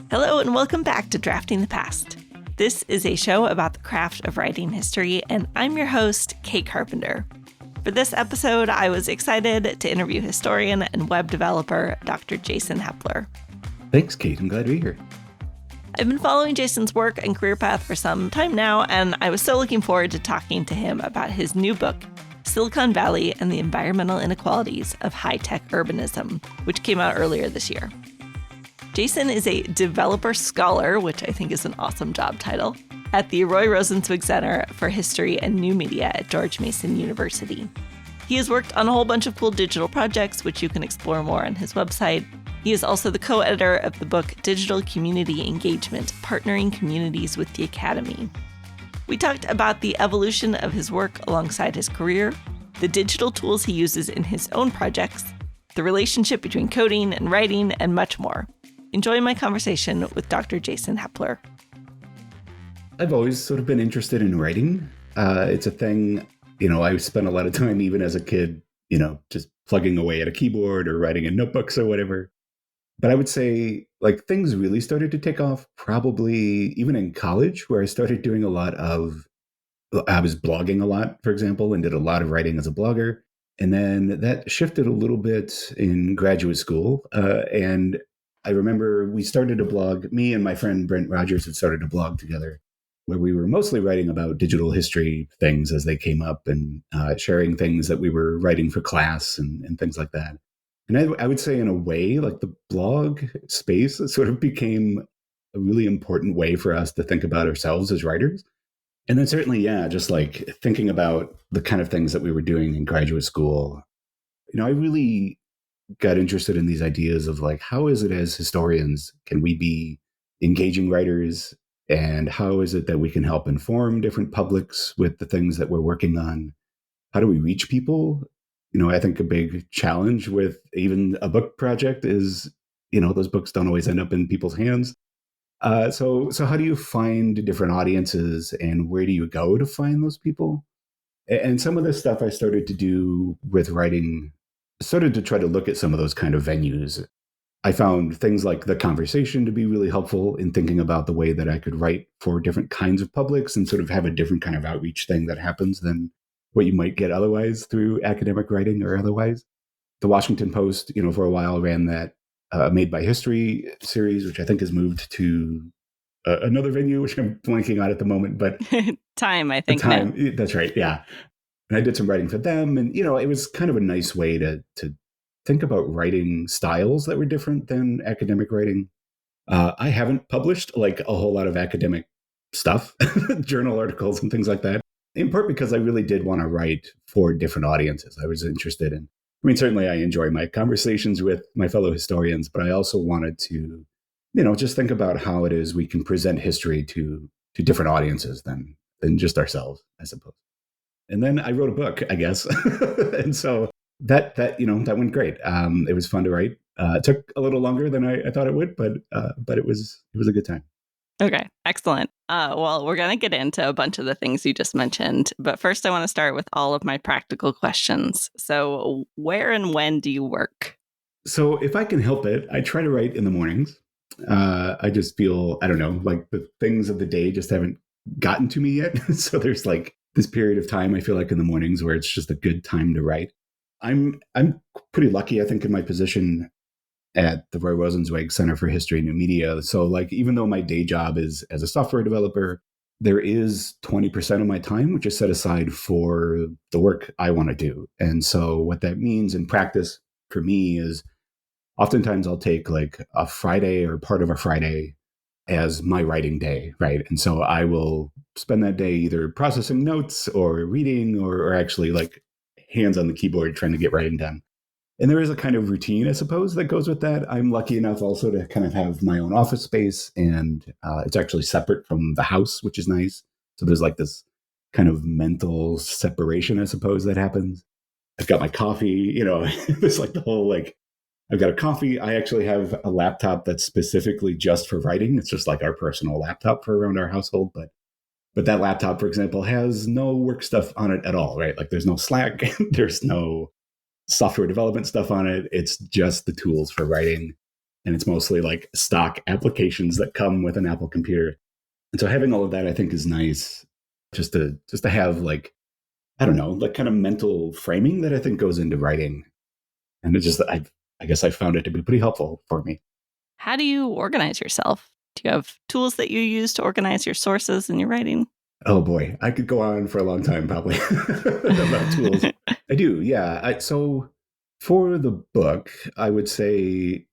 Hello and welcome back to Drafting the Past. This is a show about the craft of writing history, and I'm your host, Kate Carpenter. For this episode, I was excited to interview historian and web developer Dr. Jason Heppler. Thanks, Kate. I'm glad to be here. I've been following Jason's work and career path for some time now, and I was so looking forward to talking to him about his new book, Silicon Valley and the Environmental Inequalities of High-Tech Urbanism, which came out earlier this year. Jason is a developer scholar, which I think is an awesome job title, at the Roy Rosenzweig Center for History and New Media at George Mason University. He has worked on a whole bunch of cool digital projects, which you can explore more on his website. He is also the co-editor of the book Digital Community Engagement, Partnering Communities with the Academy. We talked about the evolution of his work alongside his career, the digital tools he uses in his own projects, the relationship between coding and writing, and much more. Enjoy my conversation with Dr. Jason Heppler. I've always sort of been interested in writing. It's a thing, I spent a lot of time even as a kid, just plugging away at a keyboard or writing in notebooks or whatever. But I would say things really started to take off probably even in college, where I started doing I was blogging a lot, for example, and did a lot of writing as a blogger. And then that shifted a little bit in graduate school. And I remember we started a blog, me and my friend Brent Rogers had started a blog together where we were mostly writing about digital history things as they came up and sharing things that we were writing for class and things like that. And I would say in a way, the blog space sort of became a really important way for us to think about ourselves as writers. And then certainly, just thinking about the kind of things that we were doing in graduate school, I really got interested in these ideas of how is it as historians can we be engaging writers, and how is it that we can help inform different publics with the things that we're working on? How do we reach people? I think a big challenge with even a book project is, those books don't always end up in people's hands. So how do you find different audiences, and where do you go to find those people? And some of this stuff I started to do with writing, started to try to look at some of those kind of venues. I found things like The Conversation to be really helpful in thinking about the way that I could write for different kinds of publics and sort of have a different kind of outreach thing that happens than what you might get otherwise through academic writing or otherwise. The Washington Post, for a while ran that Made by History series, which I think has moved to another venue, which I'm blanking on at the moment. But Time, I think. Time, now. That's right, yeah. And I did some writing for them. And, it was kind of a nice way to think about writing styles that were different than academic writing. I haven't published a whole lot of academic stuff, journal articles and things like that, in part because I really did want to write for different audiences. I was interested in, certainly I enjoy my conversations with my fellow historians, but I also wanted to, just think about how it is we can present history to different audiences than just ourselves, I suppose. And then I wrote a book, I guess. And so that went great. It was fun to write. It took a little longer than I thought it would, but it was a good time. Okay, excellent. Well, we're going to get into a bunch of the things you just mentioned, but first I want to start with all of my practical questions. So where and when do you work? So if I can help it, I try to write in the mornings. I just feel, I don't know, the things of the day just haven't gotten to me yet. So there's this period of time I feel like in the mornings where it's just a good time to write. I'm pretty lucky, I think, in my position at the Roy Rosenzweig Center for History and New Media. So even though my day job is as a software developer, there is 20% of my time which is set aside for the work I want to do. And so what that means in practice for me is oftentimes I'll take a Friday or part of a Friday as my writing day, right? And so I will spend that day either processing notes or reading or actually hands on the keyboard trying to get writing done. And there is a kind of routine, I suppose, that goes with that. I'm lucky enough also to kind of have my own office space, and it's actually separate from the house, which is nice. So there's this kind of mental separation, I suppose, that happens. I've got my coffee, there's the whole I've got a coffee. I actually have a laptop that's specifically just for writing. It's just our personal laptop for around our household, but that laptop, for example, has no work stuff on it at all, right? There's no Slack, there's no software development stuff on it. It's just the tools for writing. and it's mostly like stock applications that come with an Apple computer. And so having all of that, I think, is nice just to have like, I don't know, like kind of mental framing that I think goes into writing. And it just, I guess I found it to be pretty helpful for me. How do you organize yourself? Do you have tools that you use to organize your sources in your writing? Oh boy, I could go on for a long time probably about tools. I do, yeah. So for the book, I would say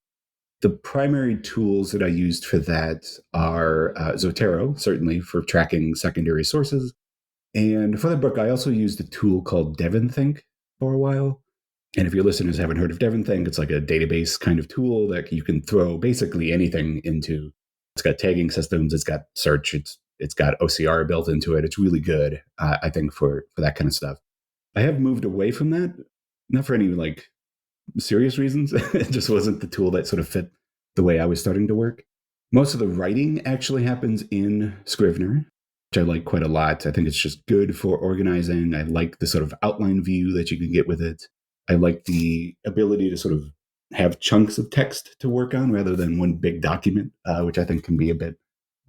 the primary tools that I used for that are Zotero, certainly for tracking secondary sources. And for the book, I also used a tool called DevonThink for a while. And if your listeners haven't heard of DevonThink, it's like a database kind of tool that you can throw basically anything into. It's got tagging systems, it's got search, it's got OCR built into it. It's really good, I think, for that kind of stuff. I have moved away from that, not for any like serious reasons. It just wasn't the tool that sort of fit the way I was starting to work. Most of the writing actually happens in Scrivener, which I like quite a lot. I think it's just good for organizing. I like the sort of outline view that you can get with it. I like the ability to sort of have chunks of text to work on rather than one big document, which I think can be a bit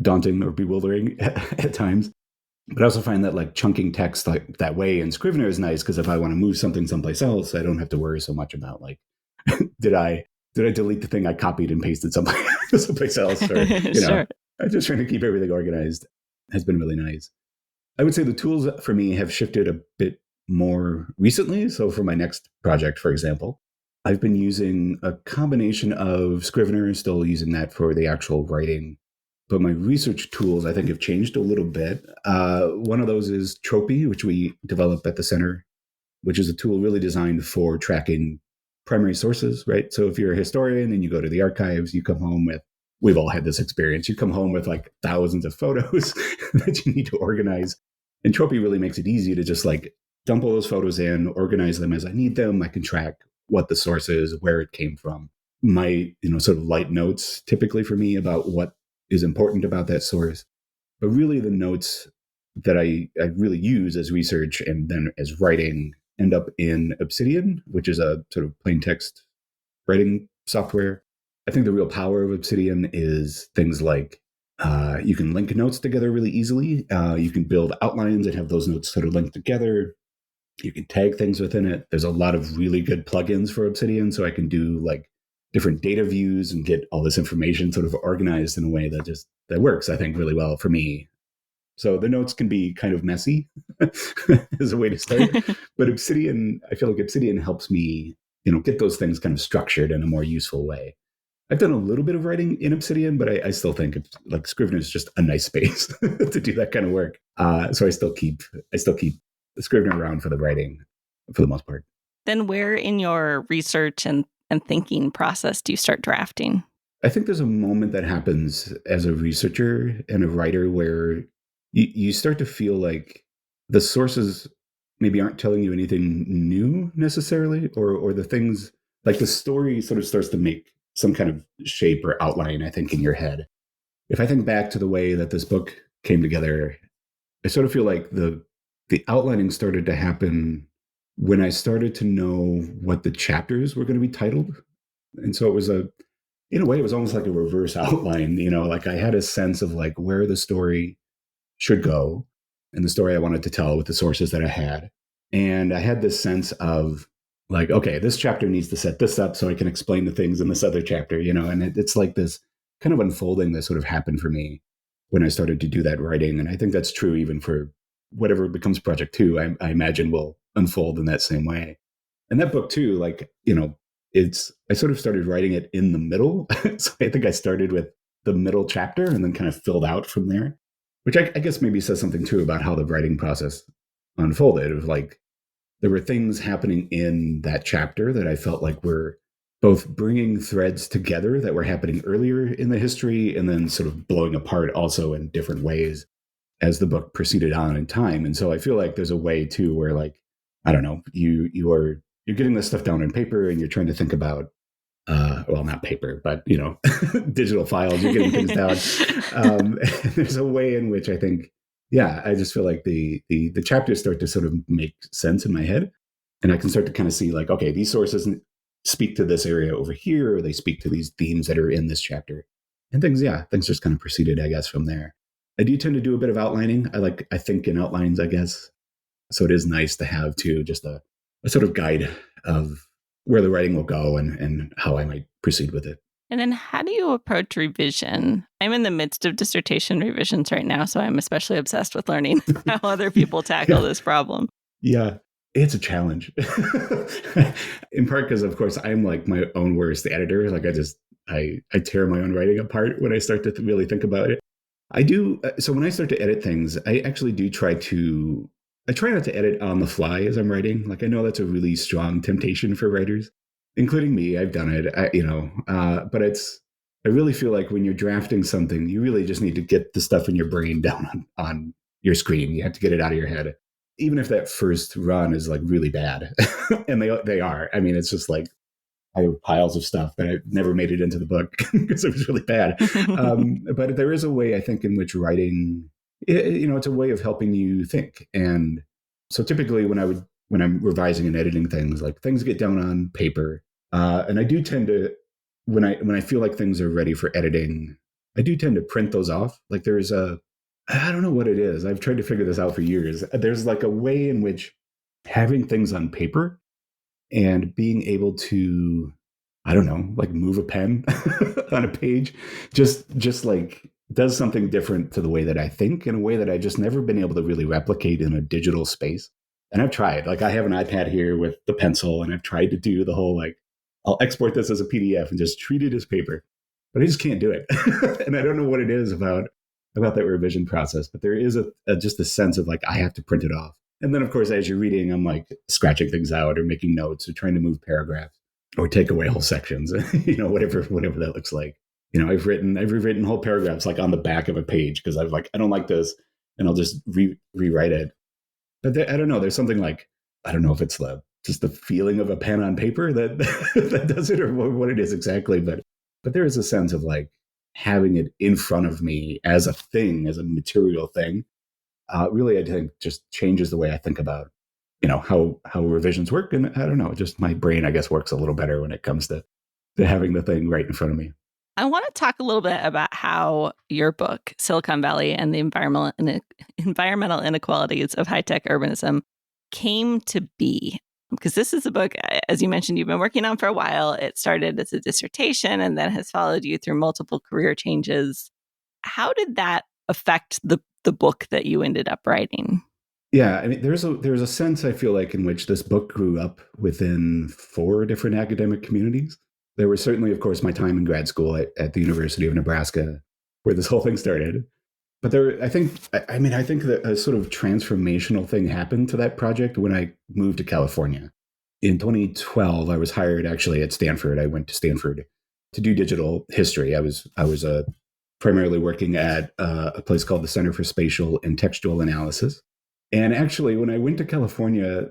daunting or bewildering at times. But I also find that like chunking text like that way in Scrivener is nice because if I want to move something someplace else, I don't have to worry so much about like, did I delete the thing I copied and pasted someplace else? Or, Sure. I'm just trying to keep everything organized has been really nice. I would say the tools for me have shifted a bit more recently. So for my next project, for example, I've been using a combination of Scrivener, still using that for the actual writing. But my research tools, I think, have changed a little bit. One of those is Tropy, which we develop at the center, which is a tool really designed for tracking primary sources, right? So if you're a historian and you go to the archives, you come home with, we've all had this experience, you come home with like thousands of photos that you need to organize. And Tropy really makes it easy to just like dump all those photos in, organize them as I need them. I can track what the source is, where it came from. My, sort of light notes typically for me about what is important about that source. But really the notes that I really use as research and then as writing end up in Obsidian, which is a sort of plain text writing software. I think the real power of Obsidian is things like you can link notes together really easily. You can build outlines and have those notes sort of linked together. You can tag things within it. There's a lot of really good plugins for Obsidian, so I can do like different data views and get all this information sort of organized in a way that works, I think, really well for me. So the notes can be kind of messy as a way to start. But Obsidian, I feel like Obsidian helps me, get those things kind of structured in a more useful way. I've done a little bit of writing in Obsidian, but I still think it's like Scrivener is just a nice space to do that kind of work. So I still keep Scrivener around for the writing for the most part. Then where in your research and thinking process do you start drafting? I think there's a moment that happens as a researcher and a writer where you start to feel like the sources maybe aren't telling you anything new necessarily, or the things like the story sort of starts to make some kind of shape or outline, I think, in your head. If I think back to the way that this book came together, I sort of feel like the outlining started to happen when I started to know what the chapters were going to be titled. And so it was in a way, it was almost like a reverse outline, like I had a sense of like where the story should go and the story I wanted to tell with the sources that I had. And I had this sense of like, okay, this chapter needs to set this up so I can explain the things in this other chapter, and it's like this kind of unfolding that sort of happened for me when I started to do that writing. And I think that's true even for whatever becomes project two, I imagine will unfold in that same way. And that book too, like, I sort of started writing it in the middle. So I think I started with the middle chapter and then kind of filled out from there, which I guess maybe says something too about how the writing process unfolded. It was like there were things happening in that chapter that I felt like were both bringing threads together that were happening earlier in the history and then sort of blowing apart also in different ways as the book proceeded on in time. And so I feel like there's a way too where like, I don't know, you're getting this stuff down on paper and you're trying to think about well, not paper, but digital files. You're getting things down. There's a way in which I think, I just feel like the chapters start to sort of make sense in my head, and I can start to kind of see like, okay, these sources speak to this area over here, or they speak to these themes that are in this chapter. And things just kind of proceeded, I guess, from there. I do tend to do a bit of outlining. I think in outlines, I guess. So it is nice to have too just a sort of guide of where the writing will go and how I might proceed with it. And then how do you approach revision? I'm in the midst of dissertation revisions right now, so I'm especially obsessed with learning how other people tackle this problem. Yeah, it's a challenge. In part because, of course, I'm like my own worst editor. Like I tear my own writing apart when I start to really think about it. I do. So when I start to edit things, I actually do I try not to edit on the fly as I'm writing. Like I know that's a really strong temptation for writers, including me. I've done it, but I really feel like when you're drafting something, you really just need to get the stuff in your brain down on your screen. You have to get it out of your head, even if that first run is like really bad, and they are. I mean, it's just like I have piles of stuff that I never made it into the book because it was really bad. But there is a way, I think, in which writing, it's a way of helping you think. And so typically when I'm revising and editing things, like things get down on paper. And I do tend to, when I feel like things are ready for editing, I do tend to print those off. Like I don't know what it is. I've tried to figure this out for years. There's like a way in which having things on paper and being able to, I don't know, like move a pen on a page just like does something different to the way that I think, in a way that I just never been able to really replicate in a digital space. And I've tried. Like I have an iPad here with the pencil, and I've tried to do the whole like I'll export this as a PDF and just treat it as paper, but I just can't do it. And I don't know what it is about that revision process, but there is just a sense of like I have to print it off. And then, of course, as you're reading, I'm like scratching things out or making notes or trying to move paragraphs or take away whole sections, whatever that looks like. I've rewritten whole paragraphs like on the back of a page because I've like, I don't like this, and I'll just rewrite it. But I don't know. There's something like, I don't know if it's just the feeling of a pen on paper that that does it, or what it is exactly. But there is a sense of like having it in front of me as a thing, as a material thing. Really, I think just changes the way I think about, how revisions work. And I don't know, just my brain, I guess, works a little better when it comes to having the thing right in front of me. I want to talk a little bit about how your book, Silicon Valley and the Environmental Inequalities of High-Tech Urbanism, came to be. Because this is a book, as you mentioned, you've been working on for a while. It started as a dissertation and then has followed you through multiple career changes. How did that affect the book that you ended up writing? Yeah, I mean, there's a sense, I feel like, in which this book grew up within 4 different academic communities. There was certainly, of course, my time in grad school at the University of Nebraska, where this whole thing started. But I think that a sort of transformational thing happened to that project when I moved to California. In 2012, I was hired actually at Stanford. I went to Stanford to do digital history. I was primarily working at a place called the Center for Spatial and Textual Analysis. And actually, when I went to California,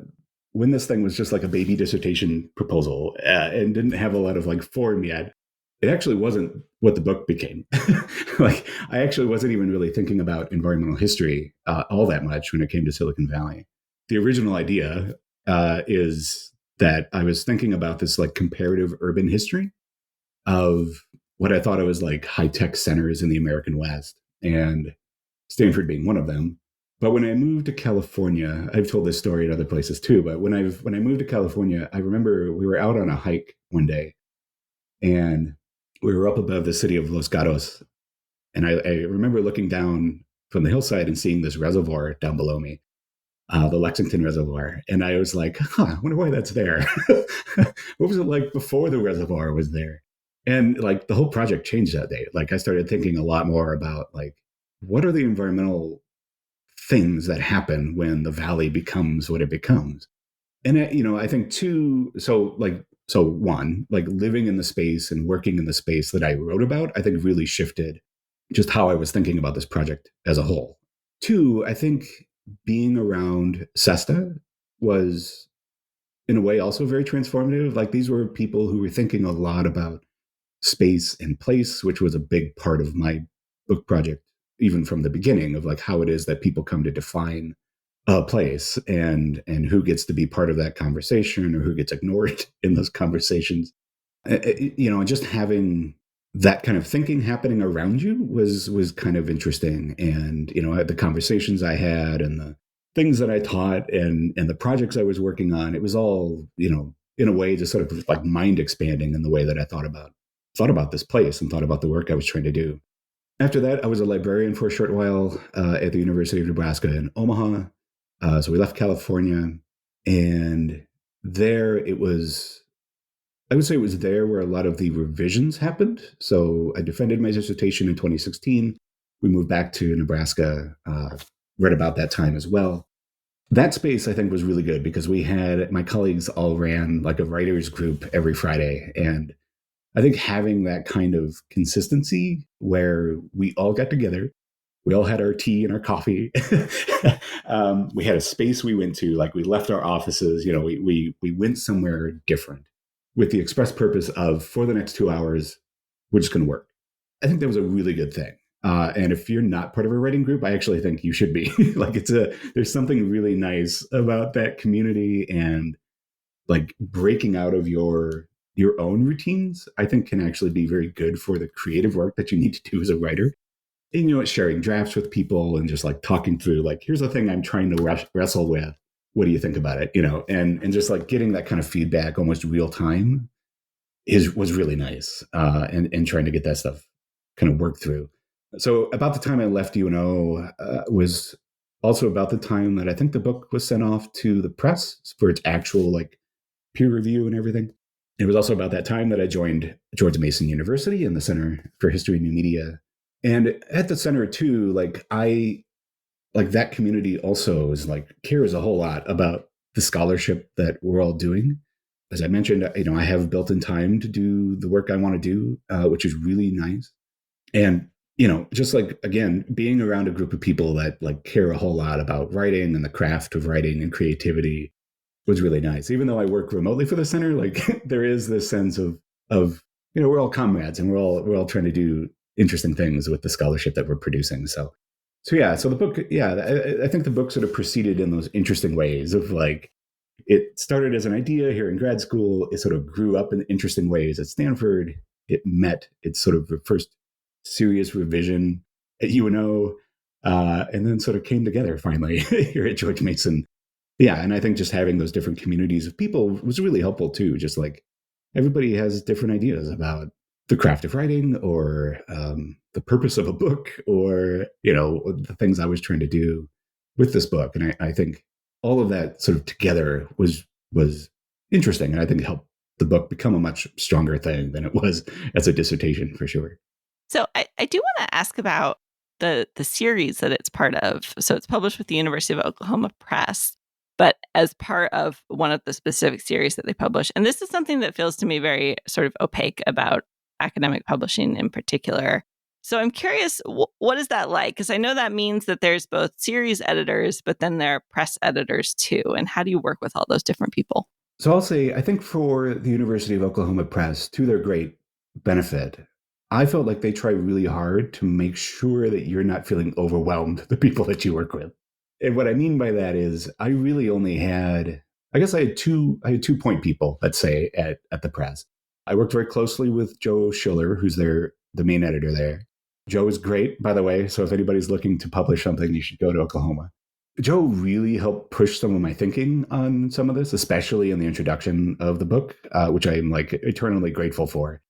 when this thing was just like a baby dissertation proposal and didn't have a lot of like form yet, it actually wasn't what the book became. Like, I actually wasn't even really thinking about environmental history all that much when it came to Silicon Valley. The original idea is that I was thinking about this like comparative urban history of what I thought it was like high-tech centers in the American West, and Stanford being one of them. But when I moved to California, I've told this story in other places too, but when I moved to California, I remember we were out on a hike one day, and we were up above the city of Los Gatos. And I remember looking down from the hillside and seeing this reservoir down below me, the Lexington Reservoir. And I was like, I wonder why that's there. What was it like before the reservoir was there? And like the whole project changed that day. Like I started thinking a lot more about like, what are the environmental things that happen when the valley becomes what it becomes? And, I think one, like living in the space and working in the space that I wrote about, I think really shifted just how I was thinking about this project as a whole. 2, I think being around SESTA was in a way also very transformative. Like these were people who were thinking a lot about space and place, which was a big part of my book project, even from the beginning, of like how it is that people come to define a place, and who gets to be part of that conversation or who gets ignored in those conversations. Just having that kind of thinking happening around you was kind of interesting. And the conversations I had and the things that I taught and the projects I was working on, it was all in a way just sort of like mind expanding in the way that I thought about this place and thought about the work I was trying to do. After that, I was a librarian for a short while at the University of Nebraska in Omaha. So we left California, and there it was. I would say it was there where a lot of the revisions happened. So I defended my dissertation in 2016. We moved back to Nebraska right about that time as well. That space, I think, was really good because my colleagues all ran like a writers group every Friday. And I think having that kind of consistency where we all got together, we all had our tea and our coffee. We had a space we went to, like we left our offices, we went somewhere different with the express purpose of, for the next 2 hours, we're just going to work. I think that was a really good thing. And if you're not part of a writing group, I actually think you should be. There's something really nice about that community, and like breaking out of your own routines, I think can actually be very good for the creative work that you need to do as a writer. And sharing drafts with people and just like talking through, like, here's the thing I'm trying to wrestle with. What do you think about it? And just like getting that kind of feedback almost real time was really nice. And trying to get that stuff kind of worked through. So about the time I left UNO was also about the time that I think the book was sent off to the press for its actual like peer review and everything. It was also about that time that I joined George Mason University in the Center for History and New Media. And at the center too, that community also is like cares a whole lot about the scholarship that we're all doing. As I mentioned, I have built-in time to do the work I want to do, which is really nice. And just like, again, being around a group of people that like care a whole lot about writing and the craft of writing and creativity was really nice. Even though I work remotely for the center, like there is this sense of we're all comrades and we're all trying to do interesting things with the scholarship that we're producing. So yeah, so the book, yeah, I think the book sort of proceeded in those interesting ways of like, it started as an idea here in grad school. It sort of grew up in interesting ways at Stanford. It met its sort of first serious revision at UNO, and then sort of came together finally here at George Mason. Yeah, and I think just having those different communities of people was really helpful too. Just like everybody has different ideas about the craft of writing or the purpose of a book or, the things I was trying to do with this book. And I think all of that sort of together was interesting. And I think it helped the book become a much stronger thing than it was as a dissertation for sure. So I do want to ask about the series that it's part of. So it's published with the University of Oklahoma Press, but as part of one of the specific series that they publish. And this is something that feels to me very sort of opaque about academic publishing in particular. So I'm curious, what is that like? Because I know that means that there's both series editors, but then there are press editors too. And how do you work with all those different people? So I'll say, I think for the University of Oklahoma Press, to their great benefit, I felt like they try really hard to make sure that you're not feeling overwhelmed, the people that you work with. And what I mean by that is I really only had, I guess I had two point people, let's say, at the press. I worked very closely with Joe Schiller, who's the main editor there. Joe is great, by the way. So if anybody's looking to publish something, you should go to Oklahoma. Joe really helped push some of my thinking on some of this, especially in the introduction of the book, which I'm like eternally grateful for,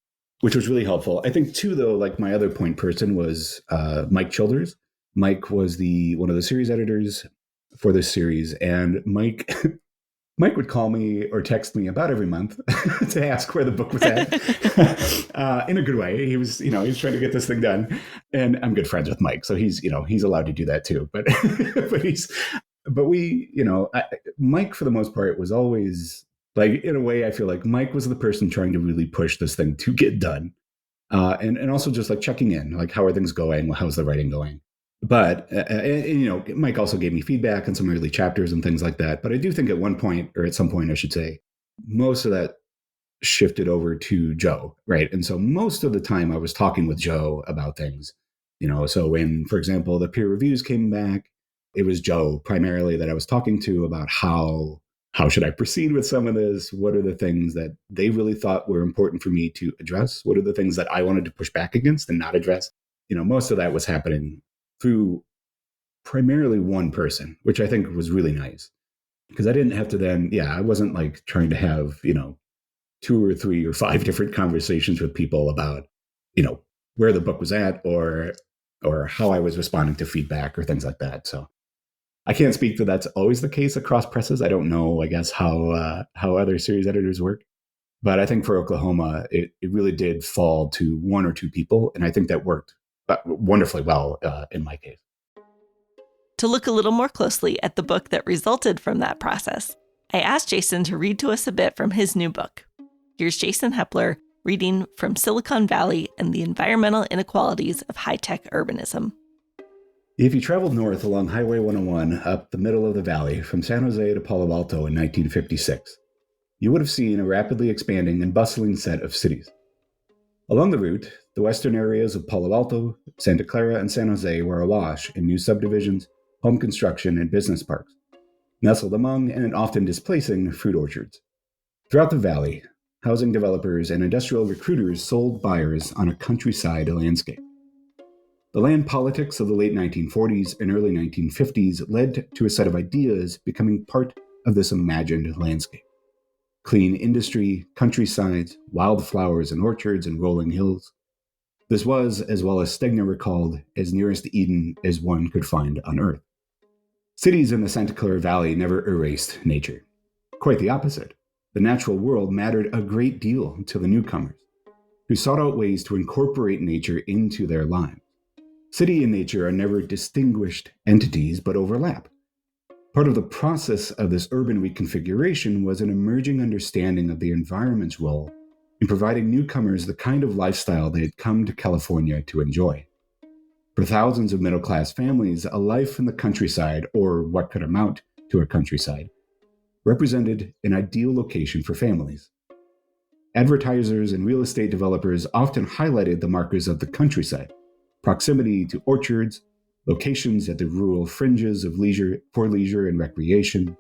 which was really helpful. I think too, though, like my other point person was Mike Childers. Mike was one of the series editors for this series, and Mike would call me or text me about every month to ask where the book was at, in a good way. He was trying to get this thing done, and I'm good friends with Mike, so he's allowed to do that too. But Mike for the most part was always like, in a way, I feel like Mike was the person trying to really push this thing to get done, and also just like checking in, like how are things going, how's the writing going. But, Mike also gave me feedback on some early chapters and things like that. But I do think at one point, or at some point, I should say, most of that shifted over to Joe, right? And so most of the time I was talking with Joe about things, so when, for example, the peer reviews came back, it was Joe primarily that I was talking to about how should I proceed with some of this? What are the things that they really thought were important for me to address? What are the things that I wanted to push back against and not address? Most of that was happening through primarily one person, which I think was really nice because I didn't have to then, I wasn't like trying to have, 2 or 3 or 5 different conversations with people about, where the book was at or how I was responding to feedback or things like that. So I can't speak that that's always the case across presses. I don't know, I guess, how other series editors work. But I think for Oklahoma, it really did fall to 1 or 2 people. And I think that worked wonderfully well in my case. To look a little more closely at the book that resulted from that process, I asked Jason to read to us a bit from his new book. Here's Jason Heppler reading from Silicon Valley and the Environmental Inequalities of High-Tech Urbanism. If you traveled north along Highway 101 up the middle of the valley from San Jose to Palo Alto in 1956, you would have seen a rapidly expanding and bustling set of cities. Along the route, the western areas of Palo Alto, Santa Clara, and San Jose were awash in new subdivisions, home construction, and business parks, nestled among and often displacing fruit orchards. Throughout the valley, housing developers and industrial recruiters sold buyers on a countryside landscape. The land politics of the late 1940s and early 1950s led to a set of ideas becoming part of this imagined landscape. Clean industry, countrysides, wildflowers and orchards and rolling hills. This was, as well as Stegner recalled, as nearest Eden as one could find on Earth. Cities in the Santa Clara Valley never erased nature. Quite the opposite. The natural world mattered a great deal to the newcomers, who sought out ways to incorporate nature into their lives. City and nature are never distinguished entities, but overlap. Part of the process of this urban reconfiguration was an emerging understanding of the environment's role in providing newcomers the kind of lifestyle they had come to California to enjoy. For thousands of middle-class families, a life in the countryside, or what could amount to a countryside, represented an ideal location for families. Advertisers and real estate developers often highlighted the markers of the countryside: proximity to orchards, locations at the rural fringes of leisure and recreation,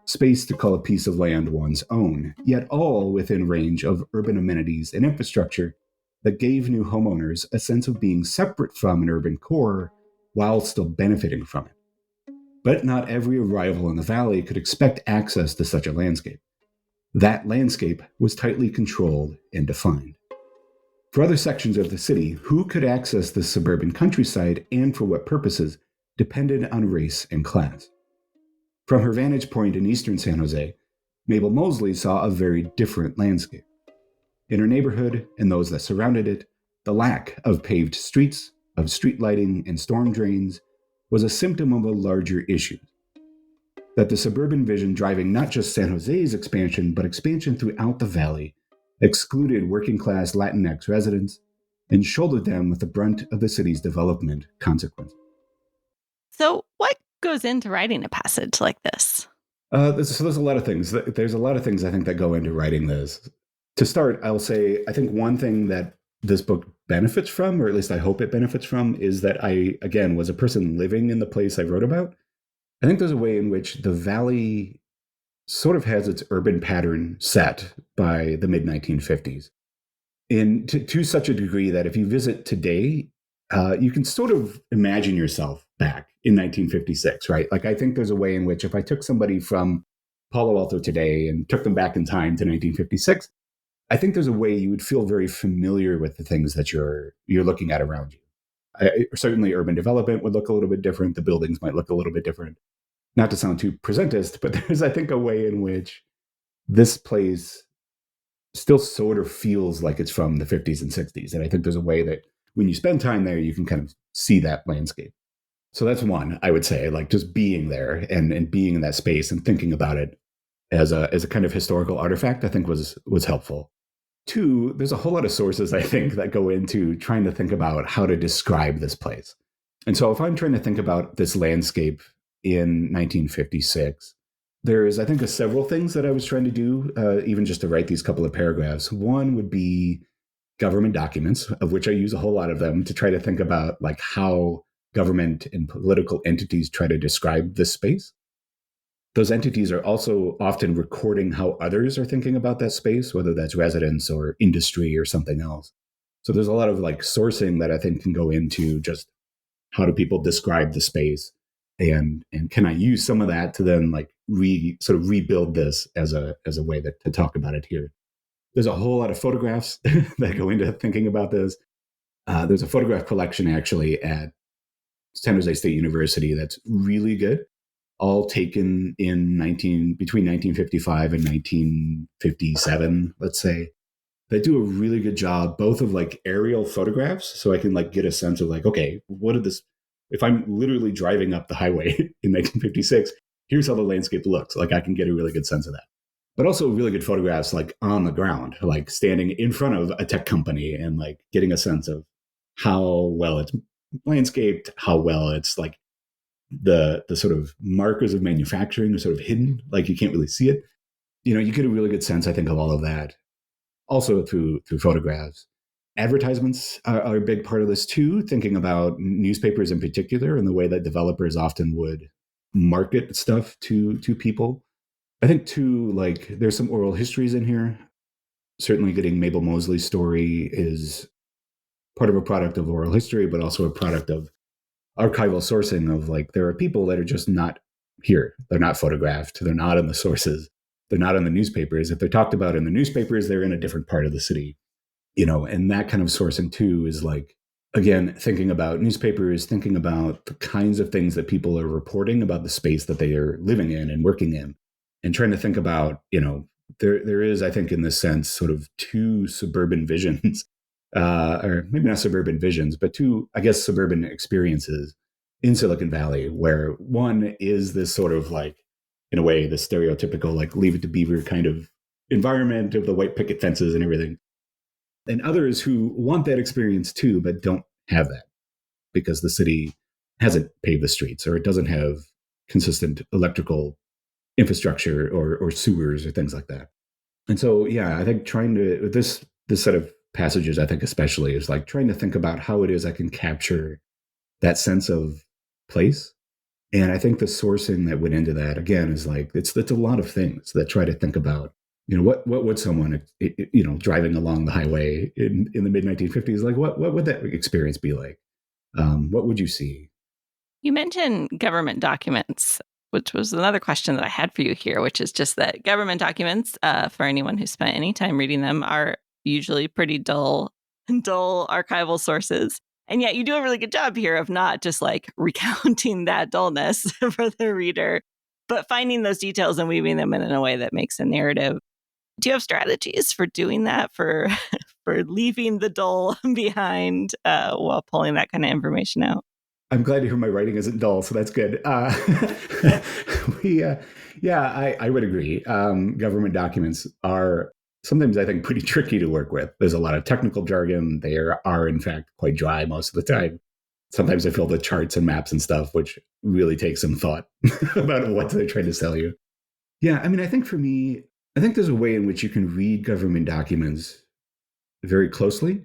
space to call a piece of land one's own, yet all within range of urban amenities and infrastructure that gave new homeowners a sense of being separate from an urban core while still benefiting from it. But not every arrival in the valley could expect access to such a landscape. That landscape was tightly controlled and defined. For other sections of the city, who could access the suburban countryside and for what purposes depended on race and class. From her vantage point in eastern San Jose, Mabel Mosley saw a very different landscape. In her neighborhood and those that surrounded it, the lack of paved streets, of street lighting and storm drains was a symptom of a larger issue. That the suburban vision driving not just San Jose's expansion, but expansion throughout the valley, excluded working-class Latinx residents and shouldered them with the brunt of the city's development consequences. So what goes into writing a passage like this? So there's a lot of things. There's a lot of things I think that go into writing this. To start, I'll say I think one thing that this book benefits from, or at least I hope it benefits from, is that I, again, was a person living in the place I wrote about. I think there's a way in which the valley sort of has its urban pattern set by the mid-1950s. And to such a degree that if you visit today, you can sort of imagine yourself back in 1956, right? Like, I think there's a way in which if I took somebody from Palo Alto today and took them back in time to 1956, I think there's a way you would feel very familiar with the things that you're looking at around you. Certainly urban development would look a little bit different. The buildings might look a little bit different. Not to sound too presentist, but there's, I think, a way in which this place still sort of feels like it's from the 50s and 60s. And I think there's a way that when you spend time there, you can kind of see that landscape. So that's one, I would say, like just being there and being in that space and thinking about it as a kind of historical artifact, I think was helpful. Two, there's a whole lot of sources, I think, that go into trying to think about how to describe this place. And so if I'm trying to think about this landscape in 1956, there's, I think, several things that I was trying to do, even just to write these couple of paragraphs. One would be government documents, of which I use a whole lot of them to try to think about like how government and political entities try to describe this space, those entities are also often recording how others are thinking about that space, whether that's residents or industry or something else. So there's a lot of like sourcing that I think can go into just how do people describe the space, and can I use some of that to then like sort of rebuild this as a way to talk about it here. There's a whole lot of photographs that go into thinking about this. There's a photograph collection actually at San Jose State University that's really good, all taken in between 1955 and 1957, let's say. They do a really good job both of like aerial photographs, so I can like get a sense of like, okay, what did this, if I'm literally driving up the highway in 1956, here's how the landscape looks. Like I can get a really good sense of that. But also really good photographs like on the ground, like standing in front of a tech company and like getting a sense of how well it's landscaped, how well it's like the sort of markers of manufacturing are sort of hidden, like you can't really see it. You get a really good sense, I think, of all of that. Also through photographs. Advertisements are a big part of this too, thinking about newspapers in particular and the way that developers often would market stuff to people. I think too, like there's some oral histories in here. Certainly getting Mabel Mosley's story is part of a product of oral history, but also a product of archival sourcing of like, there are people that are just not here. They're not photographed. They're not in the sources. They're not in the newspapers. If they're talked about in the newspapers, they're in a different part of the city, and that kind of sourcing too is like, again, thinking about newspapers, thinking about the kinds of things that people are reporting about the space that they are living in and working in, and trying to think about, there is, I think, in this sense, sort of two suburban visions, or maybe not suburban visions, but two, I guess, suburban experiences in Silicon Valley, where one is this sort of like, in a way, the stereotypical like Leave It to Beaver kind of environment of the white picket fences and everything. And others who want that experience too, but don't have that because the city hasn't paved the streets or it doesn't have consistent electrical infrastructure or sewers or things like that. And so, yeah, I think trying to, this set of passages, I think especially, is like trying to think about how it is I can capture that sense of place. And I think the sourcing that went into that, again, is like, it's a lot of things that try to think about, what would someone, driving along the highway in the mid 1950s, like, what would that experience be like? What would you see? You mentioned government documents, which was another question that I had for you here, which is just that government documents, for anyone who spent any time reading them, are usually pretty dull archival sources. And yet you do a really good job here of not just like recounting that dullness for the reader, but finding those details and weaving them in a way that makes a narrative. Do you have strategies for doing that, for for leaving the dull behind while pulling that kind of information out? I'm glad to hear my writing isn't dull, so that's good. I would agree. Government documents are sometimes, I think, pretty tricky to work with. There's a lot of technical jargon. They are in fact, quite dry most of the time. Sometimes I feel the charts and maps and stuff, which really takes some thought about what they're trying to sell you. Yeah, I mean, I think for me, I think there's a way in which you can read government documents very closely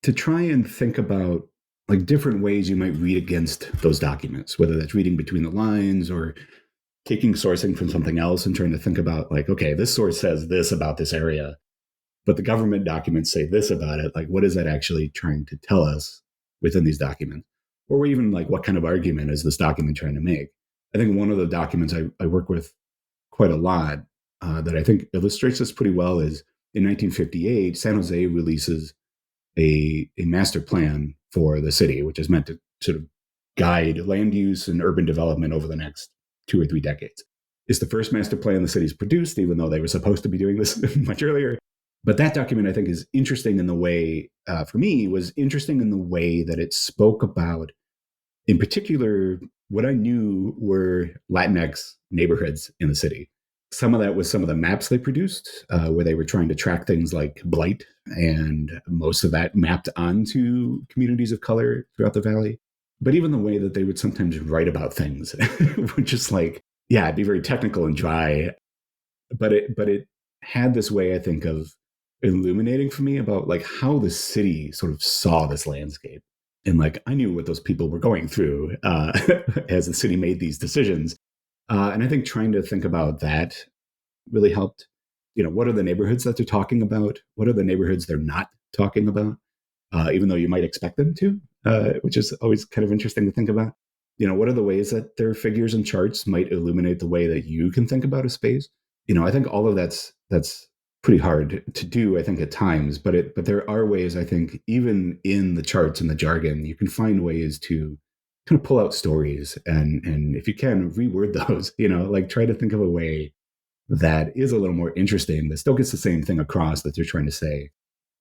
to try and think about like different ways you might read against those documents, whether that's reading between the lines or taking sourcing from something else and trying to think about like, okay, this source says this about this area, but the government documents say this about it. Like, what is that actually trying to tell us within these documents? Or even like, what kind of argument is this document trying to make? I think one of the documents I work with quite a lot that I think illustrates this pretty well is in 1958, San Jose releases a master plan for the city, which is meant to sort of guide land use and urban development over the next 2 or 3 decades. It's the first master plan the city's produced, even though they were supposed to be doing this much earlier. But that document, I think, is interesting in the way, for me, was interesting in the way that it spoke about, in particular, what I knew were Latinx neighborhoods in the city. Some of that was some of the maps they produced, where they were trying to track things like blight, and most of that mapped onto communities of color throughout the valley. But even the way that they would sometimes write about things, would just like, yeah, it'd be very technical and dry. But it had this way, I think, of illuminating for me about like how the city sort of saw this landscape. And like, I knew what those people were going through as the city made these decisions. And I think trying to think about that really helped. What are the neighborhoods that they're talking about? What are the neighborhoods they're not talking about? Even though you might expect them to, which is always kind of interesting to think about. What are the ways that their figures and charts might illuminate the way that you can think about a space? I think all of that's pretty hard to do, I think, at times, but there are ways, I think, even in the charts and the jargon, you can find ways to kind of pull out stories and if you can reword those, like try to think of a way that is a little more interesting, that still gets the same thing across that they're trying to say,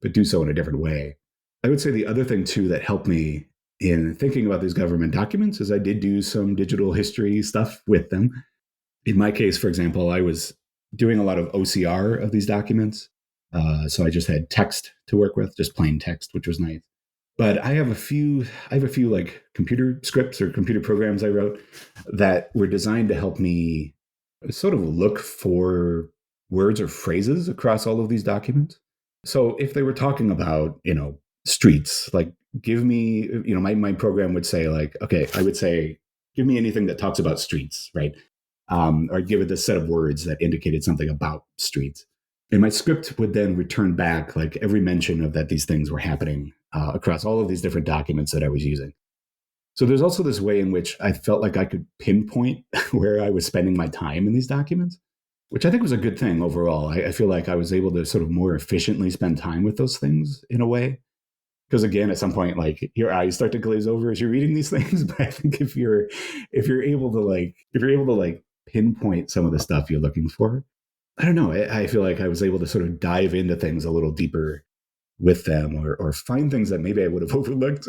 but do so in a different way. I would say the other thing too that helped me in thinking about these government documents is I did do some digital history stuff with them. In my case, for example, I was doing a lot of OCR of these documents. So I just had text to work with, just plain text, which was nice. But I have a few like computer scripts or computer programs I wrote that were designed to help me sort of look for words or phrases across all of these documents. So if they were talking about, streets, like give me, my program would say like, okay, I would say, give me anything that talks about streets, right? Or give it this set of words that indicated something about streets. And my script would then return back like every mention of that these things were happening across all of these different documents that I was using. So there's also this way in which I felt like I could pinpoint where I was spending my time in these documents, which I think was a good thing overall. I feel like I was able to sort of more efficiently spend time with those things in a way. Because again, at some point, like your eyes start to glaze over as you're reading these things. But I think if you're able to pinpoint some of the stuff you're looking for, I don't know. I feel like I was able to sort of dive into things a little deeper with them or find things that maybe I would have overlooked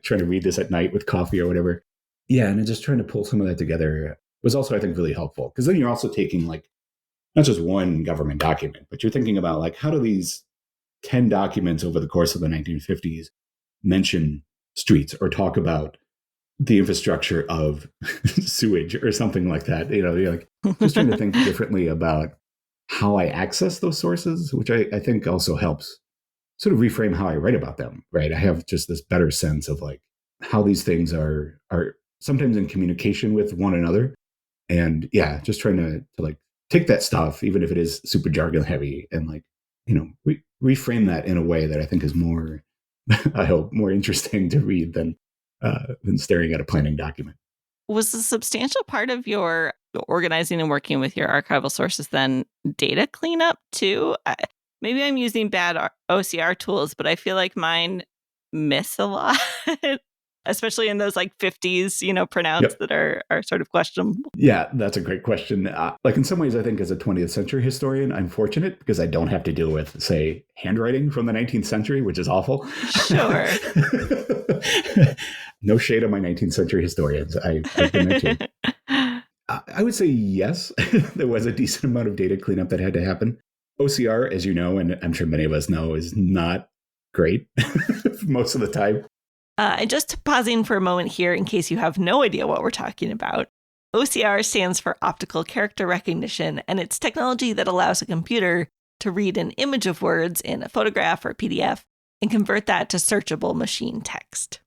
trying to read this at night with coffee or whatever. Yeah. And just trying to pull some of that together was also, I think, really helpful. Because then you're also taking like not just one government document, but you're thinking about like, how do these 10 documents over the course of the 1950s mention streets or talk about the infrastructure of sewage or something like that? You're like just trying to think differently about how I access those sources, which I think also helps sort of reframe how I write about them, right? I have just this better sense of like how these things are sometimes in communication with one another. And yeah, just trying to like take that stuff, even if it is super jargon heavy, and like, reframe that in a way that I think is more, I hope, more interesting to read than staring at a planning document. Was a substantial part of your organizing and working with your archival sources then data cleanup too? Maybe I'm using bad OCR tools, but I feel like mine miss a lot, especially in those like 50s, printouts Yep. that are sort of questionable. Yeah, that's a great question. Like in some ways, I think as a 20th century historian, I'm fortunate because I don't have to deal with, say, handwriting from the 19th century, which is awful. Sure. No shade on my 19th century historians. I've been there too. I would say yes, there was a decent amount of data cleanup that had to happen. OCR, as you know, and I'm sure many of us know, is not great most of the time. And just pausing for a moment here in case you have no idea what we're talking about. OCR stands for optical character recognition, and it's technology that allows a computer to read an image of words in a photograph or PDF and convert that to searchable machine text.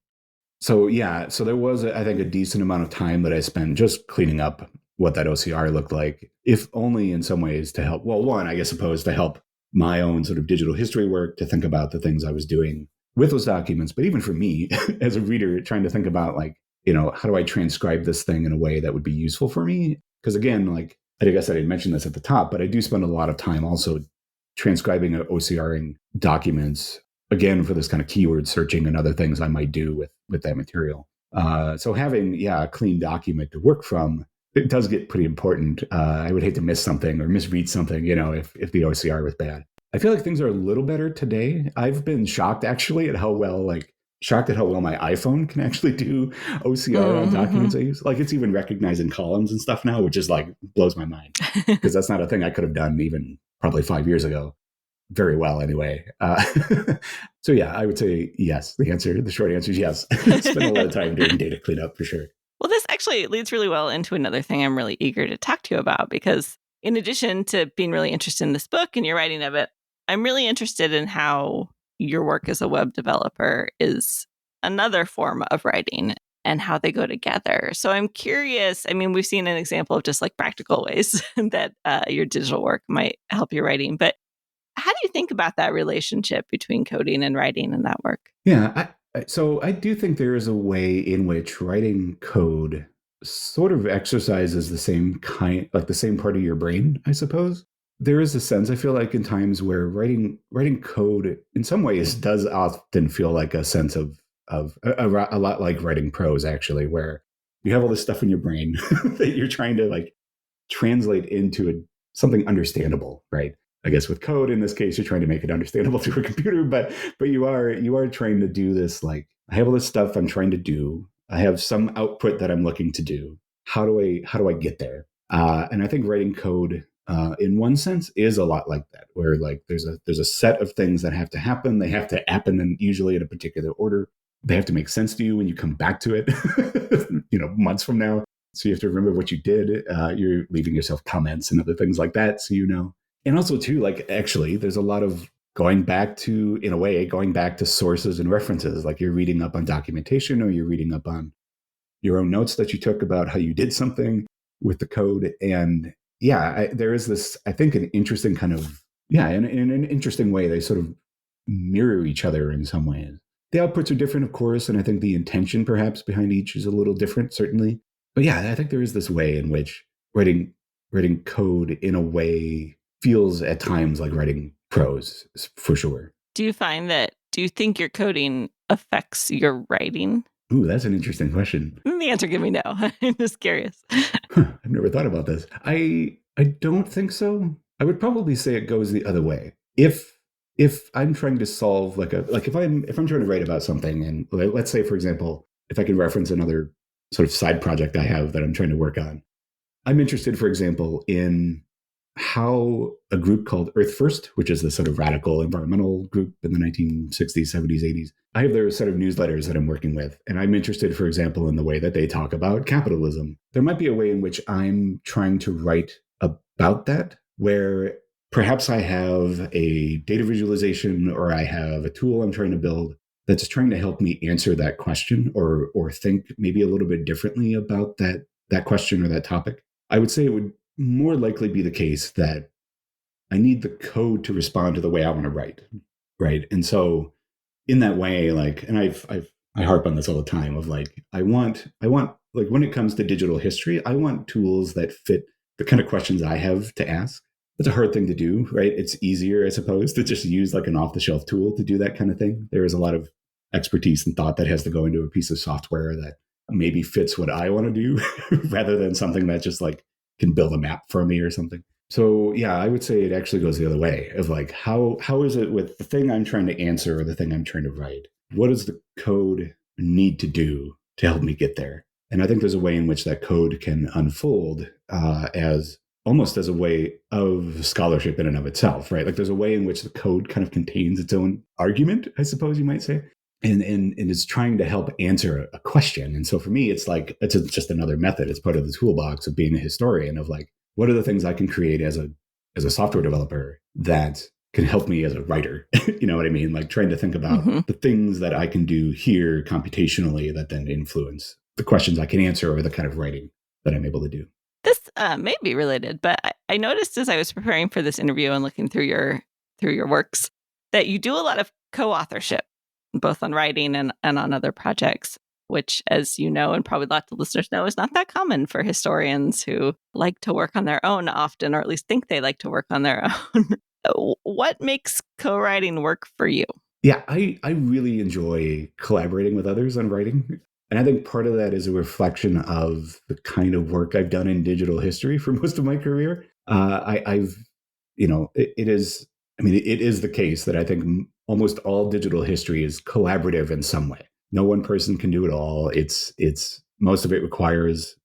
So yeah, so there was, I think, a decent amount of time that I spent just cleaning up what that OCR looked like, if only in some ways to help. Well, one, I guess, suppose to help my own sort of digital history work, to think about the things I was doing with those documents. But even for me as a reader, trying to think about like, how do I transcribe this thing in a way that would be useful for me? Because again, like I guess I didn't mention this at the top, but I do spend a lot of time also transcribing or OCRing documents again for this kind of keyword searching and other things I might do with that material. So having a clean document to work from, it does get pretty important. I would hate to miss something or misread something, if the OCR was bad. I feel like things are a little better today. I've been shocked actually at how well my iPhone can actually do OCR on documents I use. Like it's even recognizing columns and stuff now, which is like blows my mind because that's not a thing I could have done even probably 5 years ago. Very well anyway. So yeah, I would say yes. The short answer is yes. Spend a lot of time doing data cleanup for sure. Well, this actually leads really well into another thing I'm really eager to talk to you about, because in addition to being really interested in this book and your writing of it, I'm really interested in how your work as a web developer is another form of writing and how they go together. So I'm curious. I mean, we've seen an example of just like practical ways that your digital work might help your writing. But how do you think about that relationship between coding and writing in that work? Yeah, so I do think there is a way in which writing code sort of exercises the same kind, like the same part of your brain, I suppose. There is a sense I feel like in times where writing code in some ways does often feel like a sense of a lot like writing prose actually, where you have all this stuff in your brain that you're trying to like translate into something understandable, right? I guess with code in this case, you're trying to make it understandable to a computer, but you are trying to do this. Like I have all this stuff I'm trying to do. I have some output that I'm looking to do. How do I get there? And I think writing code, in one sense, is a lot like that, where like there's a set of things that have to happen. They have to happen, and usually in a particular order. They have to make sense to you when you come back to it, months from now. So you have to remember what you did. You're leaving yourself comments and other things like that, so you know. And also, too, like actually, there's a lot of going back to sources and references. Like you're reading up on documentation, or you're reading up on your own notes that you took about how you did something with the code. And yeah, there is this, I think, an interesting kind of in an interesting way, they sort of mirror each other in some ways. The outputs are different, of course, and I think the intention perhaps behind each is a little different, certainly. But yeah, I think there is this way in which writing code in a way feels at times like writing prose, for sure. Do you think your coding affects your writing? Ooh, that's an interesting question. The answer give me no. I'm just curious. I've never thought about this. I don't think so. I would probably say it goes the other way. If I'm trying to solve if I'm trying to write about something, and let's say, for example, if I can reference another sort of side project I have that I'm trying to work on, I'm interested, for example, in how a group called Earth First, which is the sort of radical environmental group in the 1960s, 70s, 80s, I have their set of newsletters that I'm working with. And I'm interested, for example, in the way that they talk about capitalism. There might be a way in which I'm trying to write about that, where perhaps I have a data visualization or I have a tool I'm trying to build that's trying to help me answer that question or think maybe a little bit differently about that question or that topic. I would say it would more likely be the case that I need the code to respond to the way I want to write, right? And so in that way, like, and I harp on this all the time of like, I want like when it comes to digital history, I want tools that fit the kind of questions I have to ask. It's a hard thing to do, right? It's easier, I suppose, to just use like an off-the-shelf tool to do that kind of thing. There is a lot of expertise and thought that has to go into a piece of software that maybe fits what I want to do rather than something that just like can build a map for me or something. So yeah, I would say it actually goes the other way of like, how is it with the thing I'm trying to answer or the thing I'm trying to write? What does the code need to do to help me get there? And I think there's a way in which that code can unfold as almost as a way of scholarship in and of itself, right? Like there's a way in which the code kind of contains its own argument, I suppose you might say, and is trying to help answer a question. And so for me, it's like, just another method. It's part of the toolbox of being a historian of like, what are the things I can create as a software developer that can help me as a writer? You know what I mean? Like trying to think about the things that I can do here computationally that then influence the questions I can answer or the kind of writing that I'm able to do. This may be related, but I noticed as I was preparing for this interview and looking through your works that you do a lot of co-authorship, both on writing and on other projects, which, as you know, and probably lots of listeners know, is not that common for historians who like to work on their own often, or at least think they like to work on their own. What makes co-writing work for you? Yeah, I really enjoy collaborating with others on writing. And I think part of that is a reflection of the kind of work I've done in digital history for most of my career. I've, it is, I mean, it is the case that I think almost all digital history is collaborative in some way. No one person can do it all. It's most of it requires,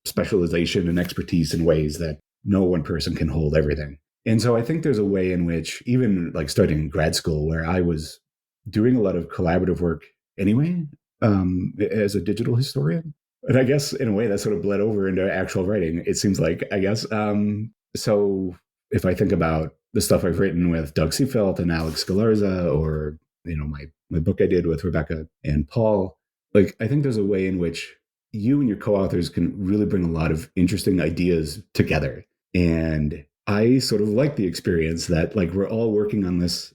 specialization and expertise in ways that no one person can hold everything. And so I think there's a way in which, even like starting grad school, where I was doing a lot of collaborative work anyway, as a digital historian. And I guess in a way that sort of bled over into actual writing, it seems like, I guess. So if I think about the stuff I've written with Doug Seefeld and Alex Galarza, or my book I did with Rebecca and Paul, like I think there's a way in which you and your co-authors can really bring a lot of interesting ideas together. And I sort of like the experience that like we're all working on this,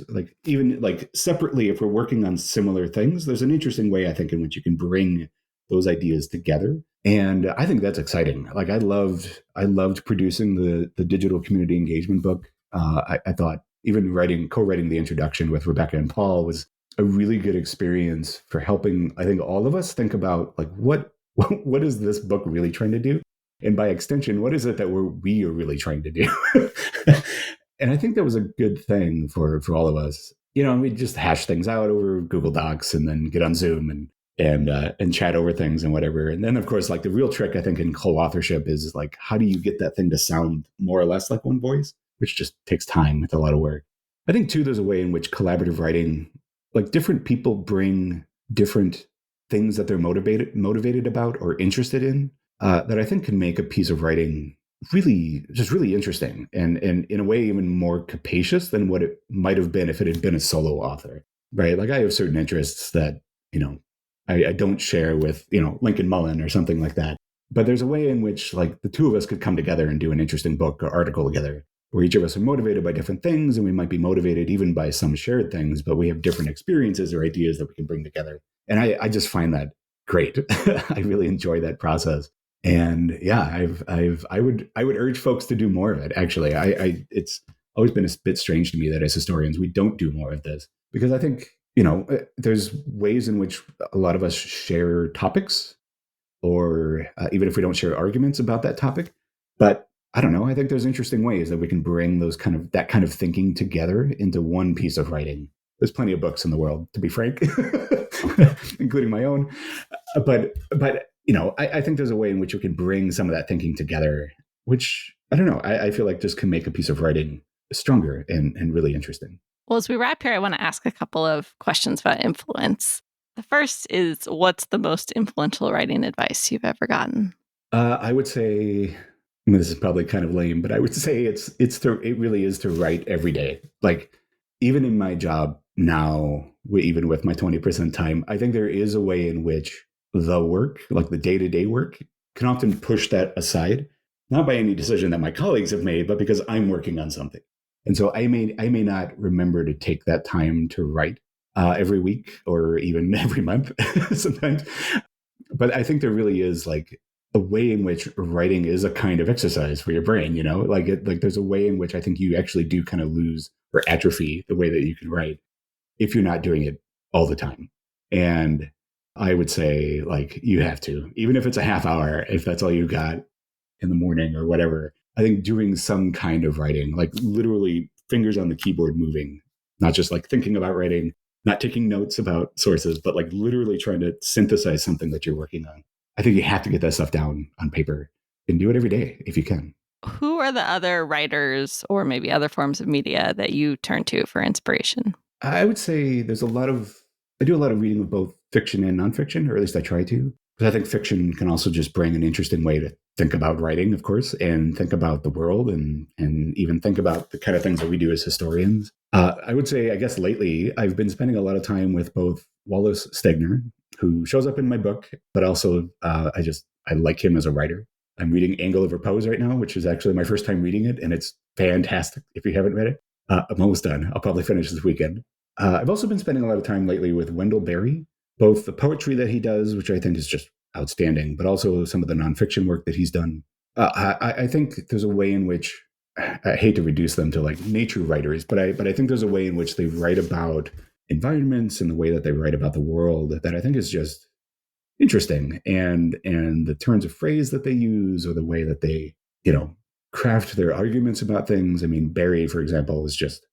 like even like separately, if we're working on similar things, there's an interesting way I think in which you can bring those ideas together. And I think that's exciting. Like I loved producing the digital community engagement book. I thought even co-writing the introduction with Rebecca and Paul was a really good experience for helping, I think, all of us think about like what is this book really trying to do, and by extension, what is it that we are really trying to do? And I think that was a good thing for all of us. We just hash things out over Google Docs and then get on Zoom and chat over things and whatever. And then, of course, like the real trick I think in co-authorship is like how do you get that thing to sound more or less like one voice, which just takes time. It's a lot of work. I think too, there's a way in which collaborative writing, like different people bring different things that they're motivated about or interested in, that I think can make a piece of writing really interesting and in a way even more capacious than what it might have been if it had been a solo author, right? Like I have certain interests that, I don't share with, Lincoln Mullen or something like that. But there's a way in which like the two of us could come together and do an interesting book or article together where each of us are motivated by different things, and we might be motivated even by some shared things, but we have different experiences or ideas that we can bring together. And I just find that great. I really enjoy that process. And yeah, I would urge folks to do more of it. Actually, it's always been a bit strange to me that as historians we don't do more of this, because I think there's ways in which a lot of us share topics, or even if we don't share arguments about that topic. But I don't know. I think there's interesting ways that we can bring that kind of thinking together into one piece of writing. There's plenty of books in the world, to be frank, including my own. But I think there's a way in which we can bring some of that thinking together, which I don't know. I feel like just can make a piece of writing stronger and really interesting. Well, as we wrap here, I want to ask a couple of questions about influence. The first is, what's the most influential writing advice you've ever gotten? I would say, this is probably kind of lame, but I would say it really is to write every day. Like even in my job now, even with my 20% time, I think there is a way in which the work, like the day-to-day work, can often push that aside, not by any decision that my colleagues have made, but because I'm working on something. And so I may not remember to take that time to write every week or even every month sometimes. But I think there really is like a way in which writing is a kind of exercise for your brain, like there's a way in which I think you actually do kind of lose or atrophy the way that you can write if you're not doing it all the time. And I would say like you have to, even if it's a half hour, if that's all you got in the morning or whatever. I think doing some kind of writing, like literally fingers on the keyboard moving, not just like thinking about writing, not taking notes about sources, but like literally trying to synthesize something that you're working on. I think you have to get that stuff down on paper and do it every day if you can. Who are the other writers or maybe other forms of media that you turn to for inspiration? I would say I do a lot of reading of both fiction and nonfiction, or at least I try to. Because I think fiction can also just bring an interesting way to think about writing, of course, and think about the world and even think about the kind of things that we do as historians. I would say, I guess lately, I've been spending a lot of time with both Wallace Stegner, who shows up in my book, but also I like him as a writer. I'm reading Angle of Repose right now, which is actually my first time reading it, and it's fantastic if you haven't read it. I'm almost done. I'll probably finish this weekend. I've also been spending a lot of time lately with Wendell Berry, both the poetry that he does, which I think is just outstanding, but also some of the nonfiction work that he's done. I think there's a way in which I hate to reduce them to like nature writers, but I think there's a way in which they write about environments and the way that they write about the world that I think is just interesting, and the turns of phrase that they use or the way that they craft their arguments about things. I mean, Barry, for example, is just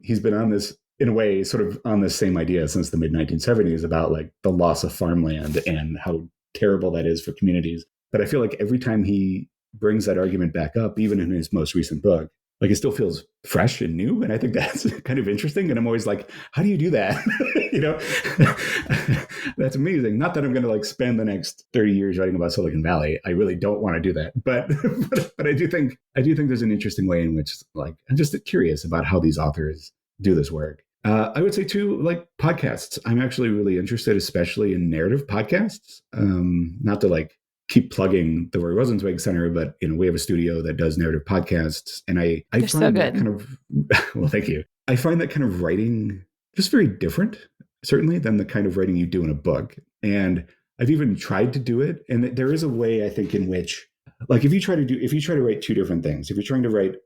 he's been on this, in a way, sort of on this same idea since the mid 1970s about like the loss of farmland and how terrible that is for communities. But I feel like every time he brings that argument back up, even in his most recent book, like it still feels fresh and new. And I think that's kind of interesting. And I'm always like, how do you do that? That's amazing. Not that I'm going to like spend the next 30 years writing about Silicon Valley. I really don't want to do that. But I do think there's an interesting way in which like, I'm just curious about how these authors do this work. I would say too, like podcasts. I'm actually really interested, especially in narrative podcasts. Not to like keep plugging the Roy Rosenzweig Center, but we have a studio that does narrative podcasts, and I They're so find that good. kind of well, thank you. I find that kind of writing just very different, certainly, than the kind of writing you do in a book. And I've even tried to do it, and there is a way I think in which, like, if you try to write two different things, if you're trying to write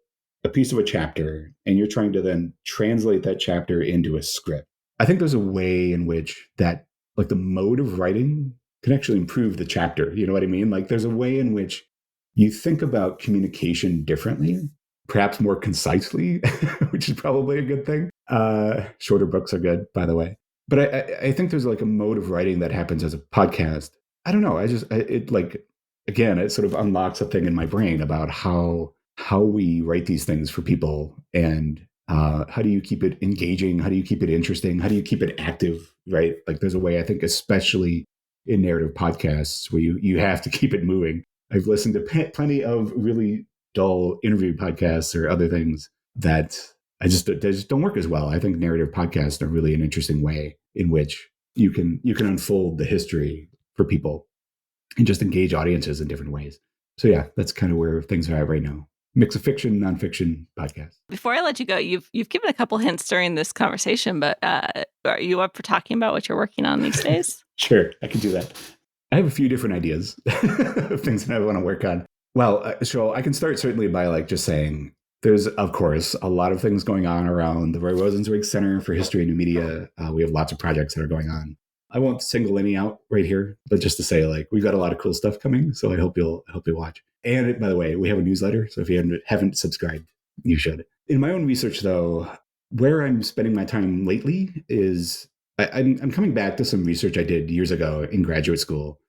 a piece of a chapter and you're trying to then translate that chapter into a script, I think there's a way in which that, like, the mode of writing can actually improve the chapter. You know what I mean? Like, there's a way in which you think about communication differently, perhaps more concisely, which is probably a good thing. Shorter books are good, by the way. But I think there's like a mode of writing that happens as a podcast. I don't know. It like, again, it sort of unlocks a thing in my brain about how we write these things for people, and how do you keep it engaging? How do you keep it interesting? How do you keep it active? Right? Like, there's a way, I think, especially in narrative podcasts, where you have to keep it moving. I've listened to plenty of really dull interview podcasts or other things that they just don't work as well. I think narrative podcasts are really an interesting way in which you can unfold the history for people and just engage audiences in different ways. So yeah, that's kind of where things are at right now. Mix of fiction, nonfiction podcast. Before I let you go, you've given a couple hints during this conversation, but are you up for talking about what you're working on these days? Sure, I can do that. I have a few different ideas of things that I want to work on. Well, so I can start certainly by like just saying there's, of course, a lot of things going on around the Roy Rosenzweig Center for History and New Media. We have lots of projects that are going on. I won't single any out right here, but just to say, like, we've got a lot of cool stuff coming. So I hope you'll watch. And by the way, we have a newsletter. So if you haven't subscribed, you should. In my own research, though, where I'm spending my time lately is I'm coming back to some research I did years ago in graduate school.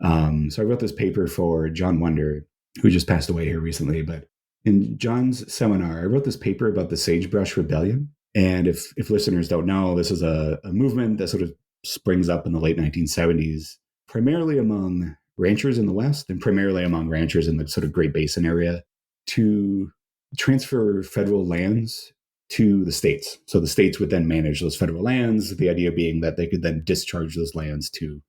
So I wrote this paper for John Wonder, who just passed away here recently. But in John's seminar, I wrote this paper about the Sagebrush Rebellion. And if listeners don't know, this is a movement that sort of springs up in the late 1970s, primarily among ranchers in the West and primarily among ranchers in the sort of Great Basin area, to transfer federal lands to the states. So the states would then manage those federal lands, the idea being that they could then discharge those lands to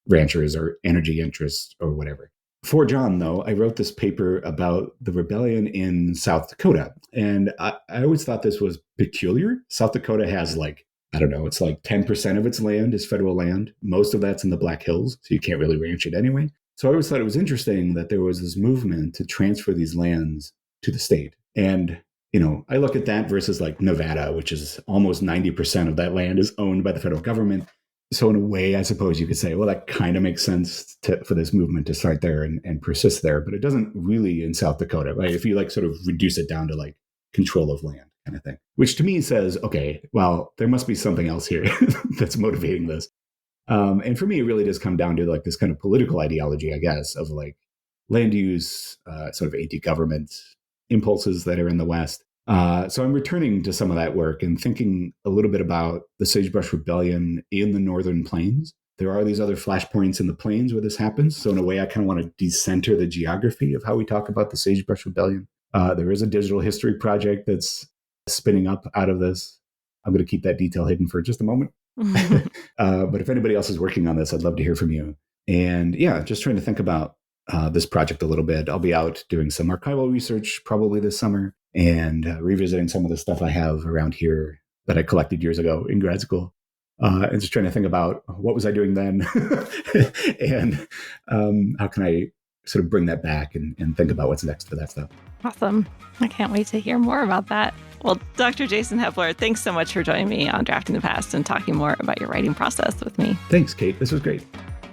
ranchers or energy interests or whatever. For John, though, I wrote this paper about the rebellion in South Dakota. And I always thought this was peculiar. South Dakota has it's like 10% of its land is federal land. Most of that's in the Black Hills, so you can't really ranch it anyway. So I always thought it was interesting that there was this movement to transfer these lands to the state. And, I look at that versus like Nevada, which is almost 90% of that land is owned by the federal government. So in a way, I suppose you could say, well, that kind of makes sense for this movement to start there and persist there. But it doesn't really in South Dakota, right? If you like sort of reduce it down to like control of land kind of thing, which to me says, okay, well, there must be something else here that's motivating this. And for me, it really does come down to like this kind of political ideology, I guess, of like land use, sort of anti-government impulses that are in the West. So I'm returning to some of that work and thinking a little bit about the Sagebrush Rebellion in the Northern Plains. There are these other flashpoints in the plains where this happens. So in a way, I kind of want to decenter the geography of how we talk about the Sagebrush Rebellion. There is a digital history project that's spinning up out of this. I'm going to keep that detail hidden for just a moment. But if anybody else is working on this, I'd love to hear from you. And yeah, just trying to think about this project a little bit. I'll be out doing some archival research probably this summer and revisiting some of the stuff I have around here that I collected years ago in grad school. And just trying to think about what was I doing then and how can I sort of bring that back and think about what's next for that stuff. Awesome. I can't wait to hear more about that. Well, Dr. Jason Heppler, thanks so much for joining me on Drafting the Past and talking more about your writing process with me. Thanks, Kate. This was great.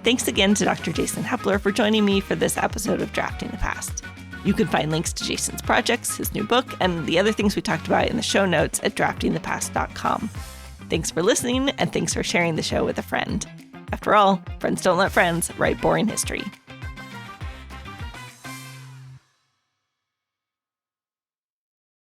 Thanks again to Dr. Jason Heppler for joining me for this episode of Drafting the Past. You can find links to Jason's projects, his new book, and the other things we talked about in the show notes at draftingthepast.com. Thanks for listening, and thanks for sharing the show with a friend. After all, friends don't let friends write boring history.